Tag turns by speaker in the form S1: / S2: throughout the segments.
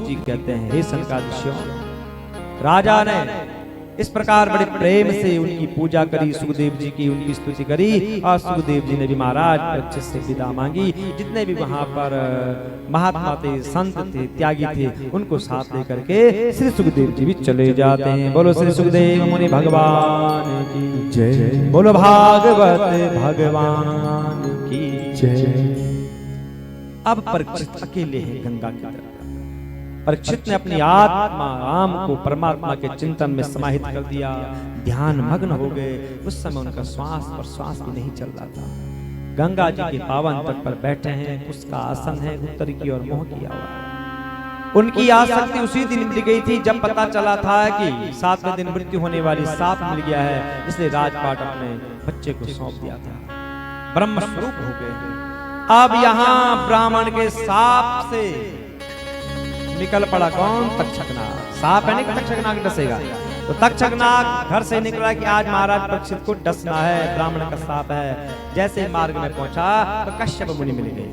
S1: जी कहते हैं, हे सनकादित्यों, राजा ने इस प्रकार बड़े प्रेम से उनकी पूजा करी, सुखदेव जी की उनकी स्तुति करी, और सुखदेव जी ने भी महाराज परीक्षित से विदा मांगी। जितने भी वहां पर महात्मा थे, संत थे, त्यागी थे, उनको साथ लेकर के श्री सुखदेव जी भी चले जाते हैं। बोलो श्री सुखदेव मुनि भगवान की जय, बोलो भागवत भगवान की जय। अब परीक्षित अकेले हैं गंगा की तरफ। परीक्षित ने अपनी आत्मा राम को परमात्मा के चिंतन में समाहित कर दिया, ध्यान मग्न हो गए। उस समय उनका श्वास प्रश्वास भी नहीं चल रहा था। गंगा जी के पावन तट पर बैठे हैं, उसका आसन है, उत्तर की ओर मुंह किया हुआ है। उनकी आसक्ति उसी दिन मिट गई थी जब पता चला था कि 7वें दिन मृत्यु होने वाली सांप मिल गया है, इसलिए राजपाट अपने बच्चे को सौंप दिया था। ब्रह्म स्वरूप हो गए। अब यहाँ ब्राह्मण के सांप से निकल पड़ा कौन? तक्षकनाग। सांप है नहीं, तक्षकनाग डसेगा। तो तक्षकनाग घर से निकला कि आज महाराज परीक्षित को डसना है, ब्राह्मण का सांप है। जैसे मार्ग में पहुंचा तो कश्यप मुनि मिल गए।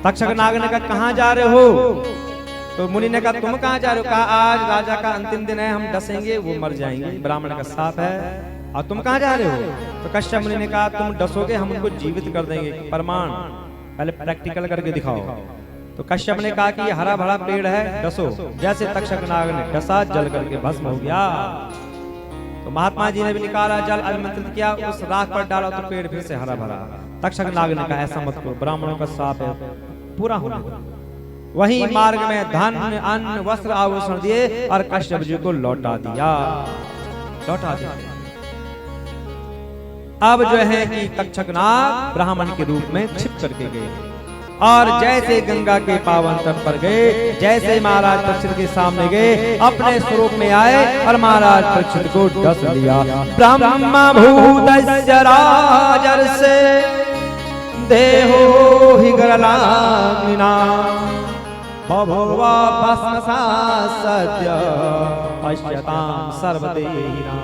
S1: तक्षकनाग ने कहा कहां जा रहे हो? तो मुनि ने कहा तुम कहां जा रहे हो? कहा आज राजा का अंतिम दिन है, हम डसेंगे वो मर जाएंगे, ब्राह्मण का सांप है। और तुम कहां जा रहे हो? तो कश्यप मुनि ने कहा तुम डसोगे हम उनको जीवित कर देंगे। प्रमाण पहले प्रैक्टिकल करके दिखाओ। तो कश्यप ने कहा कि ये हरा भरा पेड़ है, डसो। जैसे तक्षकनाग ने डसा, जल करके भस्म हो गया। तो महात्मा जी ने भी निकाला जल, आमंत्रित किया, उस राख पर डाला तो पेड़ फिर से हरा भरा। तक्षकनाग ने कहा ऐसा मत करो, ब्राह्मणों का शाप है, पूरा होने दो। वहीं मार्ग में धन अन्न वस्त्र आभूषण दिए और कश्यप जी को लौटा दिया। अब जो है कि तक्षकनाग ब्राह्मण के रूप में छिप करके गए और जैसे गंगा के पावन तट पर गए, जैसे महाराज परीक्षित के सामने गए, अपने स्वरूप में आए और महाराज परीक्षित को डस लिया। ब्रह्म भूतस्य राजर्षे देहो हि गरलाग्निना बभूव भस्मसा सद्य पश्यतां सर्वदेहिना।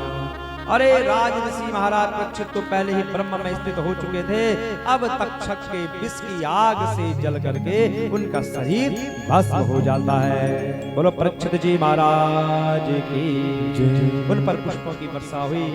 S1: अरे राज ऋषि महाराज परीक्षित तो पहले ही ब्रह्म में स्थित हो चुके थे, अब तक्षक के विष की आग से जल करके उनका शरीर भस्म हो जाता है। बोलो परीक्षित जी महाराज की जय। उन पर पुष्पों की वर्षा हुई।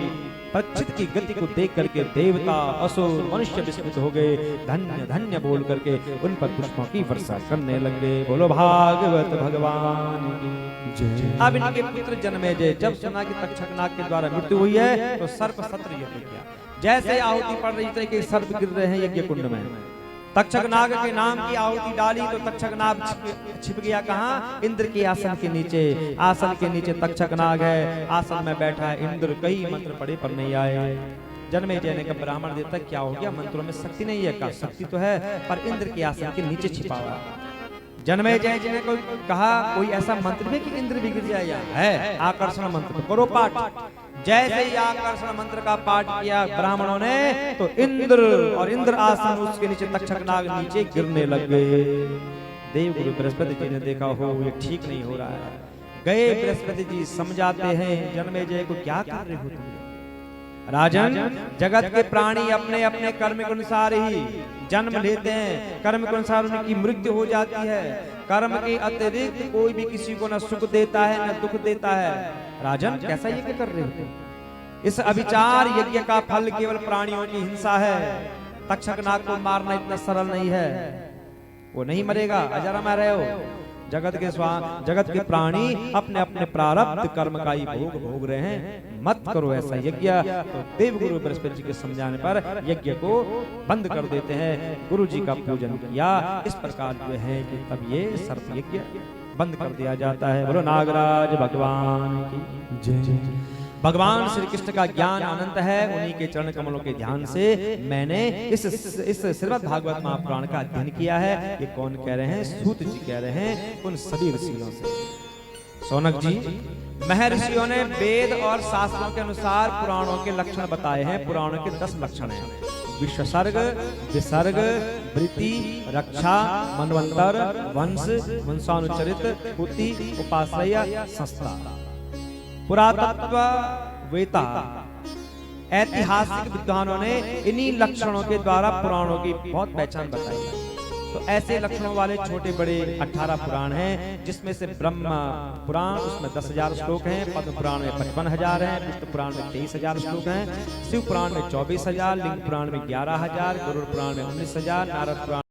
S1: परीक्षित की गति को देख करके देवता असुर मनुष्य विस्मित हो गए, धन्य धन्य बोल करके उन पर पुष्पों की वर्षा करने लगे। बोलो भागवत भगवान की जय। अब इनके पुत्र जन्मेजय जब सुना कि तक्षकनाग के द्वारा मृत्यु हुई है तो सर्प सत्र यज्ञ किया। जैसे आहुति पड़ रही थी कि सर्प गिर रहे हैं यज्ञ कुंड में, तक्षकनाग के नाम की आहुति डाली तो तक्षकनाग छिप गया कहाँ? इंद्र के आसन के नीचे। आसन के नीचे तक्षकनाग है, आसन में बैठा है इंद्र। कई मंत्र पढ़े पर नहीं आए। जन्मेजय ने कहा ब्राह्मण देवता क्या हो गया? मंत्रों में शक्ति नहीं है? कहा शक्ति तो है पर इंद्र के आसन के नीचे छिपा हुआ। जन्मेजय जी ने कहा कोई ऐसा मंत्र है कि इंद्र भी गिर जाए? है आकर्षण मंत्र, तो करो पाठ। जैसे ही आकर्षण मंत्र का पाठ किया ब्राह्मणों ने तो इंद्र और इंद्र आसन उसके नीचे तक्षकनाग नीचे गिरने लग गए। देवगुरु बृहस्पति जी ने देखा हो ये ठीक नहीं हो रहा है। गए बृहस्पति जी समझाते हैं जन्मेजय को क्या कर रहे हो तुम? राजन जगत के प्राणी अपने अपने कर्म के अनुसार ही जन्म लेते हैं, कर्म के अनुसार उनकी मृत्यु हो जाती है। कर्म के अतिरिक्त कोई भी किसी को न सुख देता है न दुख देता है। राजन कैसा यज्ञ कर रहे हो? इस अविचार यज्ञ का फल केवल प्राणियों की हिंसा है। तक्षकनाग को मारना इतना सरल नहीं है, वो नहीं मरेगा, अजर रहे हो। जगत के प्राणी अपने अपने प्रारब्ध कर्म का ही भोग रहे हैं, मत करो ऐसा यज्ञ। तो देवगुरु बृहस्पति जी के समझाने पर यज्ञ को बंद कर देते हैं। गुरु जी का पूजन किया, इस प्रकार जो है कि तब ये सर्प यज्ञ बंद कर दिया जाता है। बोलो नागराज भगवान की जय। भगवान श्री कृष्ण का ज्ञान अनंत है, उन्हीं के चरण कमलों के ध्यान से मैंने इस श्रीमद् भागवत महापुराण का अध्ययन किया है। ये कौन कह रहे हैं? सूत जी कह रहे हैं उन सभी ऋषियों से। सौनक जी, महर्षियों ने वेद और शास्त्रों के अनुसार पुराणों के लक्षण बताए हैं। पुराणों के 10 लक्षण हैं: विश्वसर्ग, विसर्ग, वृत्ति, रक्षा, मनवंतर, वंश, वंशानुचरित, पुति, उपाश्रय, संस्था। पुरातत्व वेता ऐतिहासिक विद्वानों ने इन्हीं लक्षणों के द्वारा पुराणों की बहुत पहचान बताई। तो ऐसे लक्षणों वाले छोटे बड़े 18 पुराण हैं, जिसमें से ब्रह्म पुराण उसमें 10,000 श्लोक हैं, पद्म पुराण में 55,000 हैं, विष्णु पुराण में 23,000 श्लोक हैं, शिव पुराण में 24,000, लिंग पुराण में 11,000, गरुड़ पुराण में 19,000, नारद पुराण